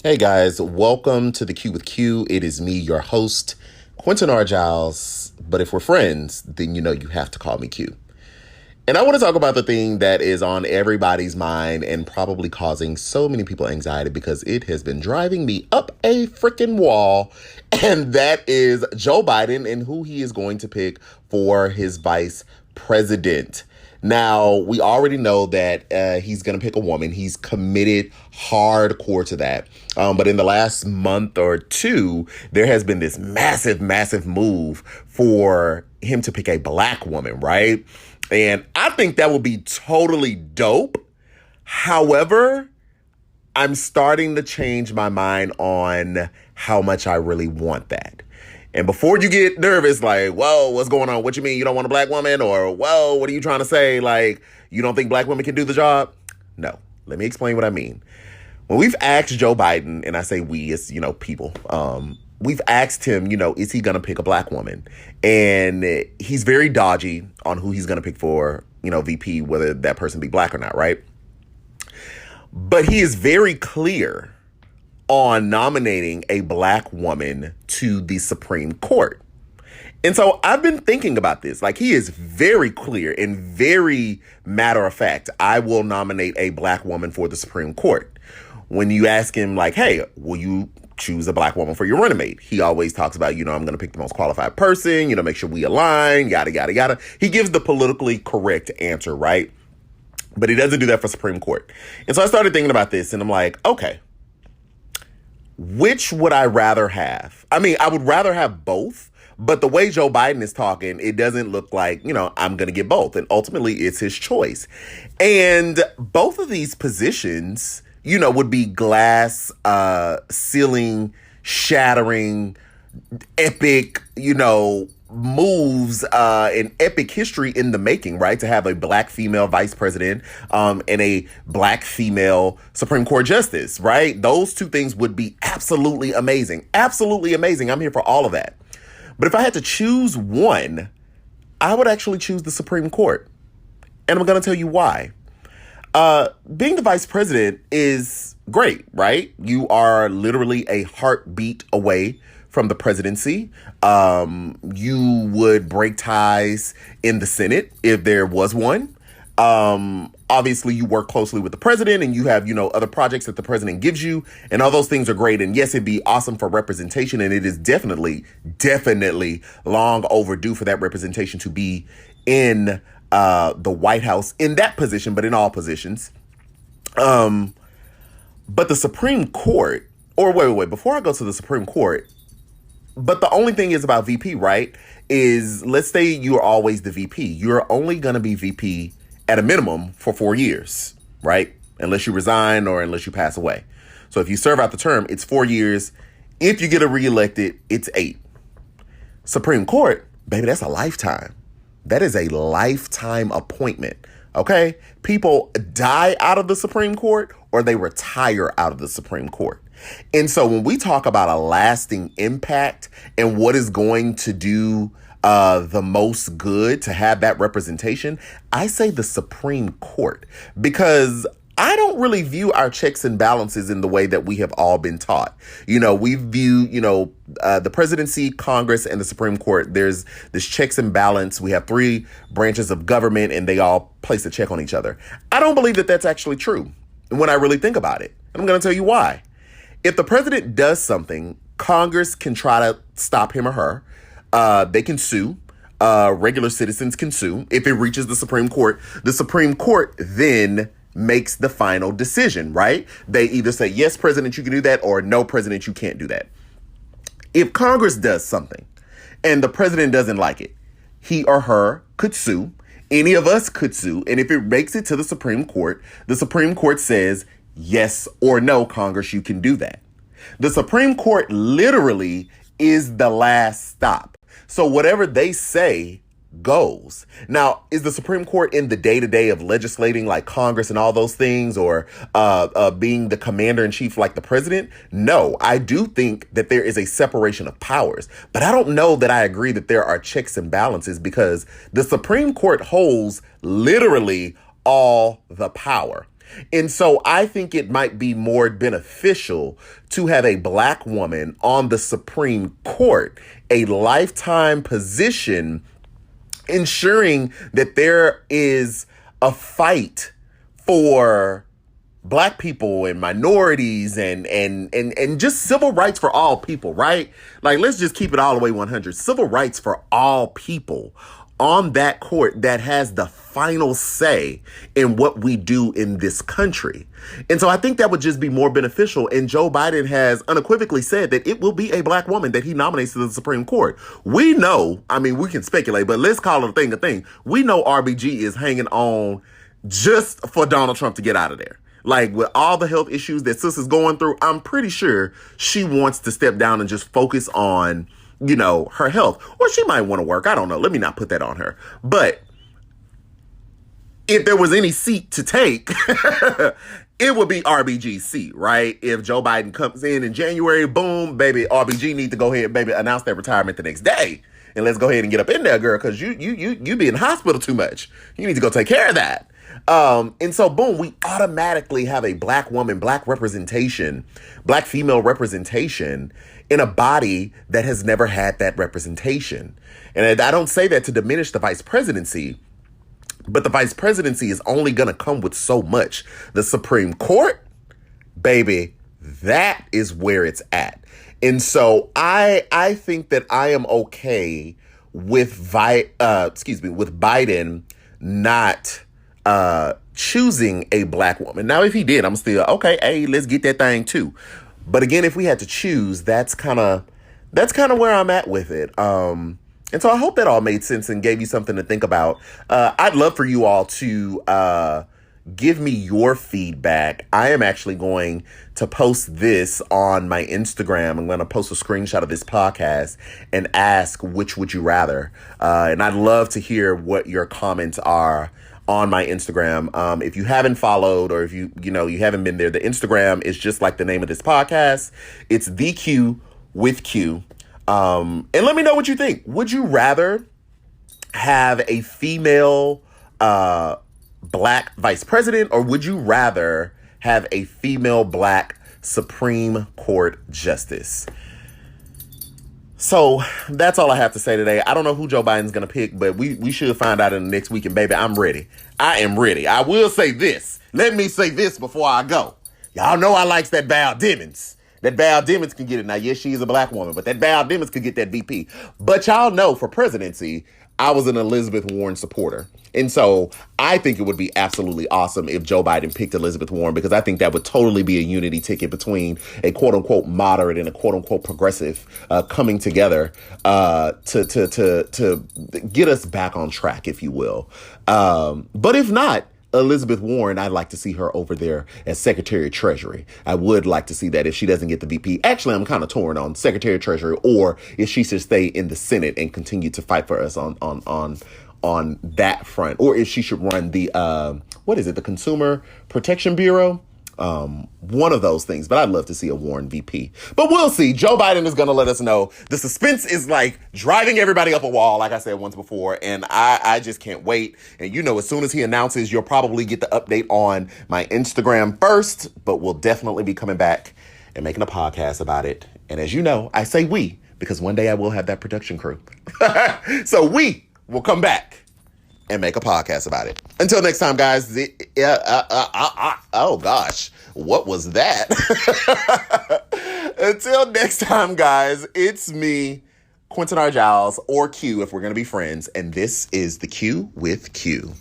Hey guys, welcome to the Q with Q. It is me, your host, Quentin R. Giles. But if we're friends, then you know you have to call me Q. And I want to talk about the thing that is on everybody's mind and probably causing so many people anxiety because it has been driving me up a freaking wall. And that is Joe Biden and who he is going to pick for his vice president. Now, we already know that he's going to pick a woman. He's committed hardcore to that. But in the last month or two, there has been this massive move for him to pick a black woman, right? And I think that would be totally dope. However, I'm starting to change my mind on how much I really want that. And before you get nervous, like, whoa, what's going on? What you mean you don't want a black woman? Or, whoa, what are you trying to say? Like, you don't think black women can do the job? No. Let me explain what I mean. When we've asked Joe Biden, and I say we as, people, we've asked him, is he going to pick a black woman? And he's very dodgy on who he's going to pick for, VP, whether that person be black or not, right? But he is very clear on nominating a black woman to the Supreme Court. And so I've been thinking about this. Like, he is very clear and very matter of fact. I will nominate a black woman for the Supreme Court. When you ask him, like, hey, will you choose a black woman for your running mate? He always talks about, I'm going to pick the most qualified person, make sure we align, yada, yada, yada. He gives the politically correct answer, right? But he doesn't do that for Supreme Court. And so I started thinking about this and I'm like, okay, which would I rather have? I mean, I would rather have both, but the way Joe Biden is talking, it doesn't look like, I'm going to get both. And ultimately, it's his choice. And both of these positions, would be glass ceiling shattering, epic, moves in epic history in the making, right? To have a black female vice president and a black female Supreme Court justice, right? Those two things would be absolutely amazing. Absolutely amazing. I'm here for all of that. But if I had to choose one, I would actually choose the Supreme Court. And I'm going to tell you why. Being the vice president is great, right? You are literally a heartbeat away from the presidency. You would break ties in the Senate if there was one. Obviously, you work closely with the president and you have, other projects that the president gives you. And all those things are great. And yes, it'd be awesome for representation. And it is definitely long overdue for that representation to be in the White House in that position, but in all positions. But the Supreme Court, or wait, before I go to the Supreme Court, but the only thing is about VP, right, is let's say you're always the VP. You're only going to be VP at a minimum for 4 years, right? Unless you resign or unless you pass away. So if you serve out the term, it's 4 years. If you get reelected, it's 8. Supreme Court, baby, that's a lifetime. That is a lifetime appointment, okay? People die out of the Supreme Court or they retire out of the Supreme Court. And so when we talk about a lasting impact and what is going to do the most good to have that representation, I say the Supreme Court, because I don't really view our checks and balances in the way that we have all been taught. We view, the presidency, Congress, and the Supreme Court. There's this checks and balance. We have 3 branches of government and they all place a check on each other. I don't believe that that's actually true when I really think about it. And I'm going to tell you why. If the president does something, Congress can try to stop him or her. They can sue. Regular citizens can sue. If it reaches the Supreme Court then makes the final decision, right? They either say, yes, president, you can do that, or no, president, you can't do that. If Congress does something and the president doesn't like it, he or her could sue. Any of us could sue. And if it makes it to the Supreme Court says, yes or no, Congress, you can do that. The Supreme Court literally is the last stop. So whatever they say goes. Now, is the Supreme Court in the day-to-day of legislating like Congress and all those things, or being the commander-in-chief like the president? No, I do think that there is a separation of powers, but I don't know that I agree that there are checks and balances, because the Supreme Court holds literally all the power. And so I think it might be more beneficial to have a black woman on the Supreme Court, a lifetime position, ensuring that there is a fight for black people and minorities and just civil rights for all people, right? Like, let's just keep it all the way 100. Civil rights for all people on that court that has the final say in what we do in this country. And so I think that would just be more beneficial. And Joe Biden has unequivocally said that it will be a black woman that he nominates to the Supreme Court. We know, I mean, we can speculate, but let's call it a thing a thing. We know RBG is hanging on just for Donald Trump to get out of there. Like, with all the health issues that sis is going through, I'm pretty sure she wants to step down and just focus on, you know, her health. Or she might want to work. I don't know. Let me not put that on her. But if there was any seat to take, it would be RBG's seat, right? If Joe Biden comes in January, boom, baby, RBG need to go ahead, baby, announce their retirement the next day. And let's go ahead and get up in there, girl, because you be in the hospital too much. You need to go take care of that. And so, boom, we automatically have a black woman, black representation, black female representation in a body that has never had that representation. And I don't say that to diminish the vice presidency, but the vice presidency is only going to come with so much. The Supreme Court, baby, that is where it's at. And so I think that I am okay with Biden not choosing a black woman. Now, if he did, I'm still okay. Hey, let's get that thing too. But again, if we had to choose, that's kind of where I'm at with it. And so I hope that all made sense and gave you something to think about. I'd love for you all to give me your feedback. I am actually going to post this on my Instagram. I'm going to post a screenshot of this podcast and ask which would you rather. And I'd love to hear what your comments are on my Instagram. If you haven't followed, or if you haven't been there, the Instagram is just like the name of this podcast. It's The Q with Q. And let me know what you think. Would you rather have a female black vice president, or would you rather have a female black Supreme Court justice? So that's all I have to say today. I don't know who Joe Biden's going to pick, but we should find out in the next week. And baby, I'm ready. I am ready. I will say this. Let me say this before I go. Y'all know I likes that Val Demings. That Val Demings can get it. Now, yes, she is a black woman, but that Val Demings could get that VP. But y'all know for presidency, I was an Elizabeth Warren supporter. And so I think it would be absolutely awesome if Joe Biden picked Elizabeth Warren, because I think that would totally be a unity ticket between a quote unquote moderate and a quote unquote progressive coming together to get us back on track, if you will. But if not, Elizabeth Warren, I'd like to see her over there as Secretary of Treasury. I would like to see that if she doesn't get the VP. Actually, I'm kind of torn on Secretary of Treasury, or if she should stay in the Senate and continue to fight for us on that front, or if she should run the the Consumer Protection Bureau. One of those things, but I'd love to see a Warren VP. But we'll see. Joe Biden is going to let us know. The suspense is like driving everybody up a wall, like I said once before, and I just can't wait. And as soon as he announces, you'll probably get the update on my Instagram first, but we'll definitely be coming back and making a podcast about it. And as you know, I say we, because one day I will have that production crew. So we will come back and make a podcast about it. Until next time, guys. Oh, gosh. What was that? Until next time, guys, it's me, Quentin R. Giles, or Q if we're going to be friends. And this is The Q with Q.